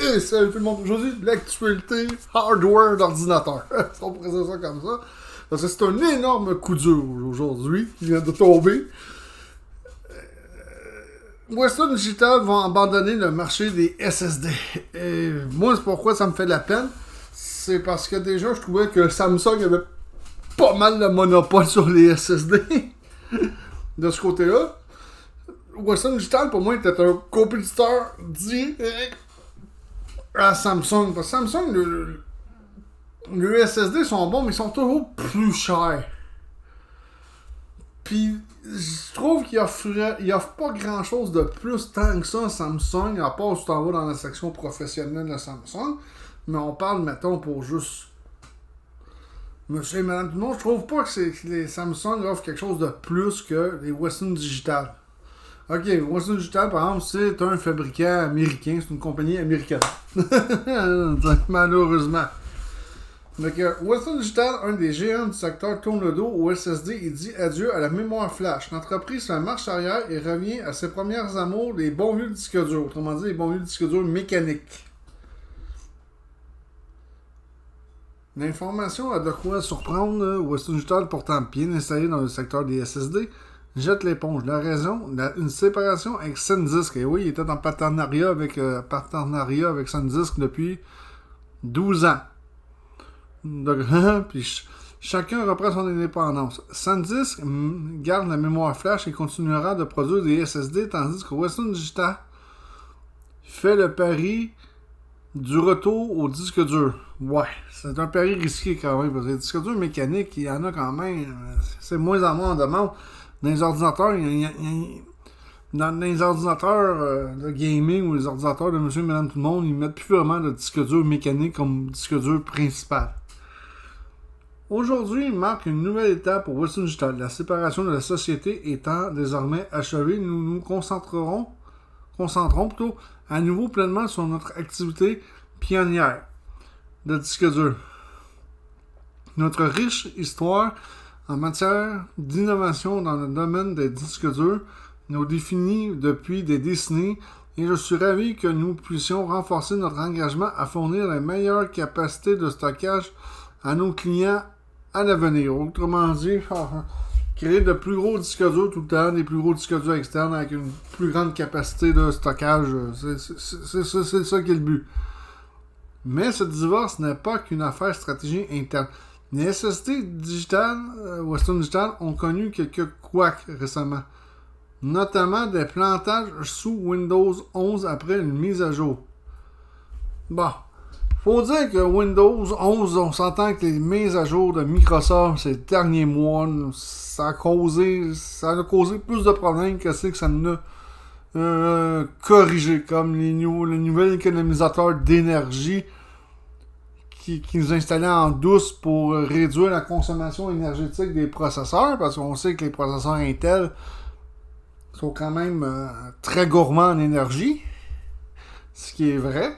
Et salut tout le monde, aujourd'hui, l'actualité hardware d'ordinateur. On pourrait dire ça comme ça. Parce que c'est un énorme coup dur aujourd'hui qui vient de tomber. Western Digital vont abandonner le marché des SSD. Et moi, c'est pourquoi ça me fait de la peine. C'est parce que déjà, je trouvais que Samsung avait pas mal de monopole sur les SSD. De ce côté-là. Western Digital, pour moi, était un compétiteur direct à Samsung. Parce que Samsung, les SSD sont bons, mais ils sont toujours plus chers. Puis, je trouve qu'il offre pas grand chose de plus tant que ça Samsung, à part si tu t'en vas dans la section professionnelle de Samsung. Mais on parle, mettons, pour juste monsieur et madame tout le monde. Je trouve pas que les Samsung offrent quelque chose de plus que les Western Digital. Ok, Western Digital, par exemple, c'est un fabricant américain, c'est une compagnie américaine. Malheureusement. Donc, Western Digital, un des géants du secteur, tourne le dos au SSD et dit adieu à la mémoire flash. L'entreprise fait marche arrière et revient à ses premières amours, les bons vieux disques durs. Autrement dit, les bons vieux disques durs mécaniques. L'information a de quoi surprendre. Western Digital, pourtant bien installé dans le secteur des SSD, jette l'éponge. La raison, une séparation avec SanDisk. Et oui, il était en partenariat avec SanDisk depuis 12 ans. Donc, puis chacun reprend son indépendance. SanDisk garde la mémoire flash et continuera de produire des SSD, tandis que Western Digital fait le pari du retour au disque dur. Ouais, c'est un pari risqué quand même, parce que les disques durs mécaniques, il y en a quand même. C'est moins en moins en demande. Dans les ordinateurs, dans les ordinateurs de gaming ou les ordinateurs de monsieur et madame tout le monde, ils mettent plus vraiment de disque dur mécanique comme disque dur principal. Aujourd'hui, il marque une nouvelle étape pour Western Digital. La séparation de la société étant désormais achevée, nous nous concentrons plutôt à nouveau pleinement sur notre activité pionnière de disque dur. Notre riche histoire en matière d'innovation dans le domaine des disques durs nous définit depuis des décennies et je suis ravi que nous puissions renforcer notre engagement à fournir les meilleures capacités de stockage à nos clients à l'avenir. Autrement dit, créer de plus gros disques durs tout le temps, des plus gros disques durs externes avec une plus grande capacité de stockage. C'est ça qui est le but. Mais ce divorce n'est pas qu'une affaire stratégique interne. Les SSD digital, Western Digital, ont connu quelques couacs récemment. Notamment des plantages sous Windows 11 après une mise à jour. Bon, faut dire que Windows 11, on s'entend que les mises à jour de Microsoft ces derniers mois, ça a causé plus de problèmes que ce que ça nous a corrigé, comme le nouvel économisateur d'énergie qui nous installait en douce pour réduire la consommation énergétique des processeurs, parce qu'on sait que les processeurs Intel sont quand même très gourmands en énergie, ce qui est vrai.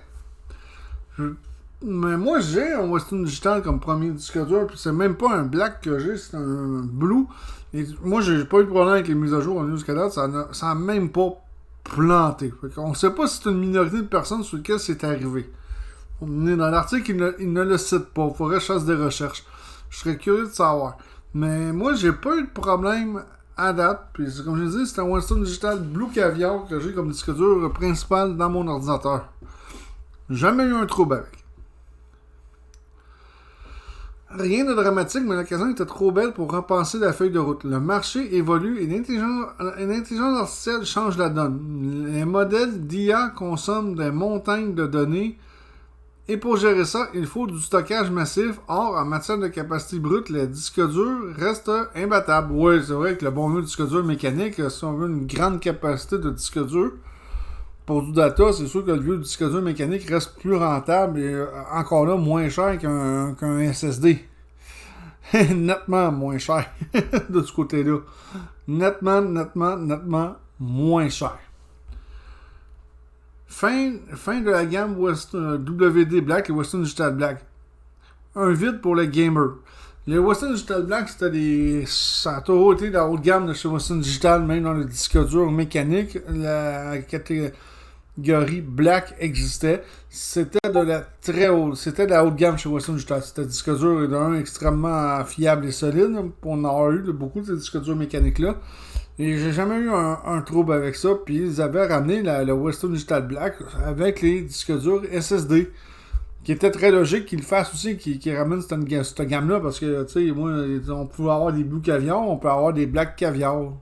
Mais moi, j'ai un Western Digital comme premier disque dur, puis c'est même pas un black que j'ai, c'est un blue. Et moi, j'ai pas eu de problème avec les mises à jour en jusqu'à date, ça a même pas planté. On sait pas si c'est une minorité de personnes sur lesquelles c'est arrivé. Dans l'article, il ne le cite pas. Il faudrait que je fasse des recherches. Je serais curieux de savoir. Mais moi, j'ai pas eu de problème à date. Puis, comme je l'ai dit, c'est un Western Digital Blue Caviar que j'ai comme disque dur principal dans mon ordinateur. Jamais eu un trouble avec. Rien de dramatique, mais l'occasion était trop belle pour repenser la feuille de route. Le marché évolue et l'intelligence artificielle change la donne. Les modèles d'IA consomment des montagnes de données. Et pour gérer ça, il faut du stockage massif. Or, en matière de capacité brute, les disques durs restent imbattables. Oui, c'est vrai que le bon vieux disque dur mécanique, si on veut une grande capacité de disque dur, pour du data, c'est sûr que le vieux disque dur mécanique reste plus rentable et encore là moins cher qu'un SSD. Nettement moins cher de ce côté-là. Nettement moins cher. Fin de la gamme WD Black et Western Digital Black. Un vide pour les gamers. Les Western Digital Black, ça a toujours été la haute gamme de chez Western Digital, même dans le disque dur mécanique. catégorie Black existait. C'était de la haute gamme chez Western Digital. C'était un disque dur d'un extrêmement fiable et solide. On en a eu beaucoup de ces disques durs mécaniques-là. Et j'ai jamais eu un trouble avec ça. Puis ils avaient ramené le Western Digital Black avec les disques durs SSD. Qui était très logique qu'ils le fassent aussi, qu'ils ramènent cette gamme-là. Parce que, tu sais, moi, on peut avoir des Blue Caviar, on peut avoir des Black Caviar.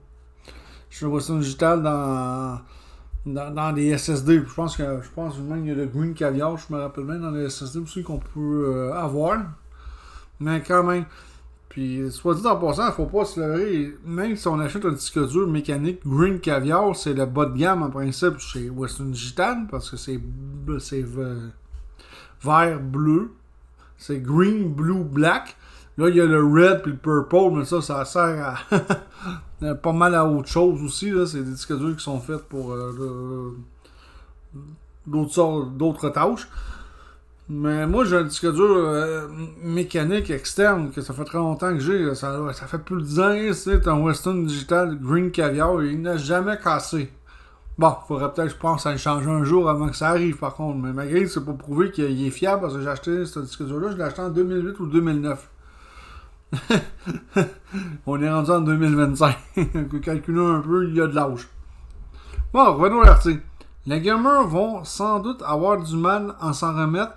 Chez Western Digital dans les SSD. Je pense même qu'il y a le Green Caviar, je me rappelle bien, dans les SSD aussi qu'on peut avoir. Mais quand même. Puis, soit dit en passant, il ne faut pas se leurrer. Même si on achète un disque dur mécanique Green Caviar, c'est le bas de gamme en principe chez Western Digital parce que c'est vert, bleu. C'est green, blue, black. Là, il y a le red puis le purple, mais ça sert à pas mal à autre chose aussi. Là. C'est des disques durs qui sont faits pour d'autres tâches. Mais moi, j'ai un disque dur mécanique externe que ça fait très longtemps que j'ai. Ça fait plus de 10 ans. C'est un Western Digital Green Caviar et il n'a jamais cassé. Bon, il faudrait peut-être, je pense, à le changer un jour avant que ça arrive, par contre. Mais malgré que c'est pas prouvé qu'il est fiable parce que j'ai acheté ce disque dur-là, je l'ai acheté en 2008 ou 2009. On est rendu en 2025. Calculez un peu, il y a de l'âge. Bon, revenons à l'article. Les gamers vont sans doute avoir du mal à s'en remettre,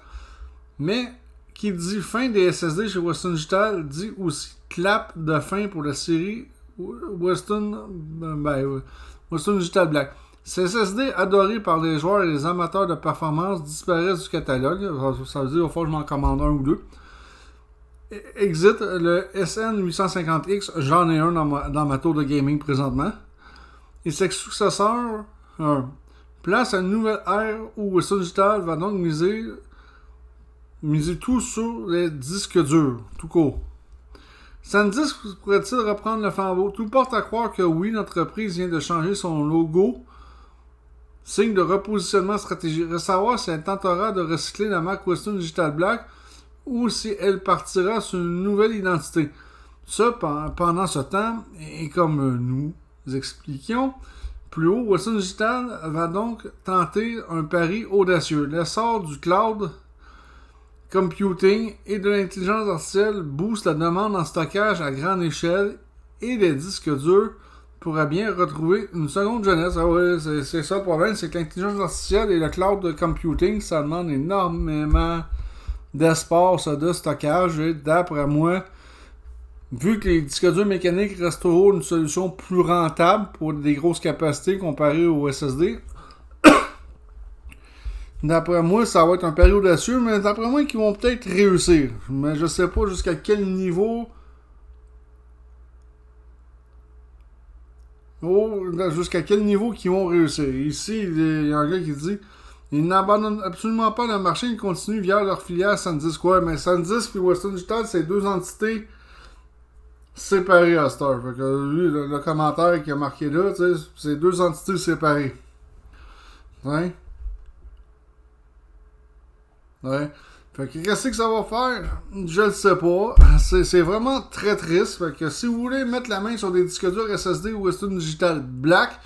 mais qui dit fin des SSD chez Western Digital dit aussi clap de fin pour la série Western Digital Black. Ces SSD adorés par les joueurs et les amateurs de performance disparaissent du catalogue. Ça veut dire qu'il va falloir que je m'en commande un ou deux. Exit le SN850X, j'en ai un dans ma tour de gaming présentement. Et ses successeurs, place à une nouvelle ère où Western Digital va donc miser tout sur les disques durs, tout court. SanDisk pourrait-il reprendre le flambeau? Tout porte à croire que oui, l'entreprise vient de changer son logo, signe de repositionnement stratégique. Reste à savoir si elle tentera de recycler la marque Western Digital Black ou si elle partira sur une nouvelle identité. Ça, pendant ce temps, et comme nous expliquions plus haut, Western Digital va donc tenter un pari audacieux. L'essor du cloud computing et de l'intelligence artificielle booste la demande en stockage à grande échelle et les disques durs pourraient bien retrouver une seconde jeunesse. Ah ouais, c'est ça le problème, c'est que l'intelligence artificielle et le cloud computing, ça demande énormément d'espace de stockage et d'après moi, vu que les disques durs mécaniques restent toujours une solution plus rentable pour des grosses capacités comparées au SSD, d'après moi, ça va être un pari audacieux, mais d'après moi, qu'ils vont peut-être réussir. Mais je sais pas jusqu'à quel niveau. Jusqu'à quel niveau qu'ils vont réussir. Ici, il y a un gars qui dit ils n'abandonnent absolument pas le marché, ils continuent via leur filière SanDisk. Ouais, mais SanDisk et Western Digital, c'est deux entités séparées à cette heure. Fait que lui, le commentaire qui a marqué là, c'est deux entités séparées. Ouais. Ouais. Fait que qu'est-ce que ça va faire? Je le sais pas. C'est vraiment très triste. Fait que si vous voulez mettre la main sur des disques durs SSD ou Western Digital Black,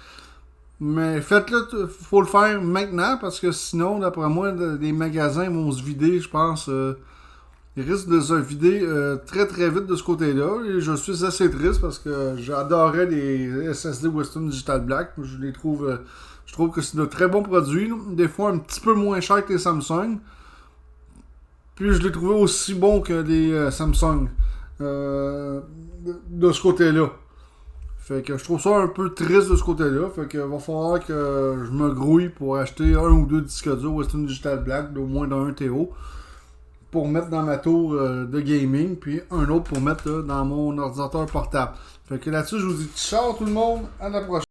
mais faites-le, faut le faire maintenant parce que sinon, d'après moi, les magasins vont se vider, je pense. Ils risquent de se vider très très vite de ce côté-là. Et je suis assez triste parce que j'adorais les SSD Western Digital Black. Je les trouve. Je trouve que c'est de très bons produits. Des fois un petit peu moins cher que les Samsung. Puis je l'ai trouvé aussi bon que les Samsung de ce côté-là. Fait que je trouve ça un peu triste de ce côté-là. Fait que va falloir que je me grouille pour acheter un ou deux disques durs Western Digital Black d'au moins d'un TO pour mettre dans ma tour de gaming, puis un autre pour mettre dans mon ordinateur portable. Fait que là-dessus, je vous dis ciao tout le monde, à la prochaine.